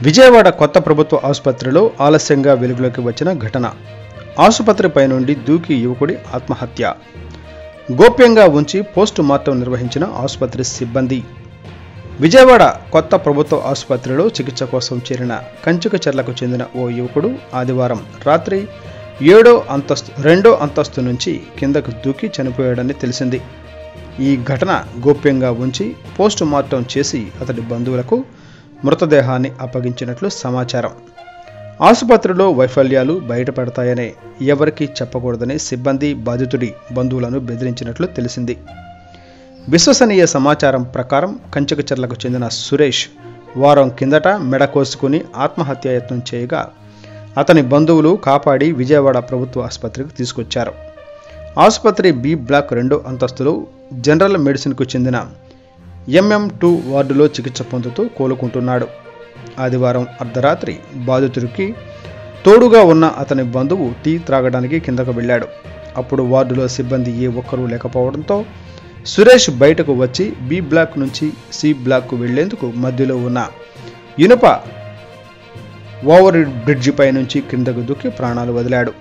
విజయవాడ కొత్త ప్రభుత్వ ఆసుపత్రిలో ఆలస్యంగా వెలుగులోకి వచ్చిన ఘటన. ఆసుపత్రిపై నుండి దూకి యువకుడి ఆత్మహత్య. గోప్యంగా ఉంచి పోస్టు మార్టం నిర్వహించిన ఆసుపత్రి సిబ్బంది. విజయవాడ కొత్త ప్రభుత్వ ఆసుపత్రిలో చికిత్స కోసం చేరిన కంచుకచర్లకు చెందిన ఓ యువకుడు ఆదివారం రాత్రి 2వ అంతస్తు నుంచి కిందకు దూకి చనిపోయాడని తెలిసింది. ఈ ఘటన గోప్యంగా ఉంచి పోస్టు మార్టం చేసి అతడి బంధువులకు మృతదేహాన్ని అప్పగించినట్లు సమాచారం. ఆసుపత్రిలో వైఫల్యాలు బయటపడతాయనే ఎవరికీ చెప్పకూడదని సిబ్బంది బాధితుడి బంధువులను బెదిరించినట్లు తెలిసింది. విశ్వసనీయ సమాచారం ప్రకారం కంచుకచర్లకు చెందిన సురేష్ వారం కిందట మెడ కోసుకుని ఆత్మహత్యాయత్నం చేయగా అతని బంధువులు కాపాడి విజయవాడ ప్రభుత్వ ఆసుపత్రికి తీసుకొచ్చారు. ఆసుపత్రి బి బ్లాక్ 2వ అంతస్తులో జనరల్ మెడిసిన్కు చెందిన MM2 వార్డులో చికిత్స పొందుతూ కోలుకుంటున్నాడు. ఆదివారం అర్ధరాత్రి బాధితుడికి తోడుగా ఉన్న అతని బంధువు టీ త్రాగడానికి కిందకు వెళ్ళాడు. అప్పుడు వార్డులో సిబ్బంది ఏ ఒక్కరూ లేకపోవడంతో సురేష్ బయటకు వచ్చి బి బ్లాక్ నుంచి సి బ్లాక్కు వెళ్లేందుకు మధ్యలో ఉన్న ఇనుప ఓవర్ బ్రిడ్జిపై నుంచి కిందకు దూకి ప్రాణాలు వదిలాడు.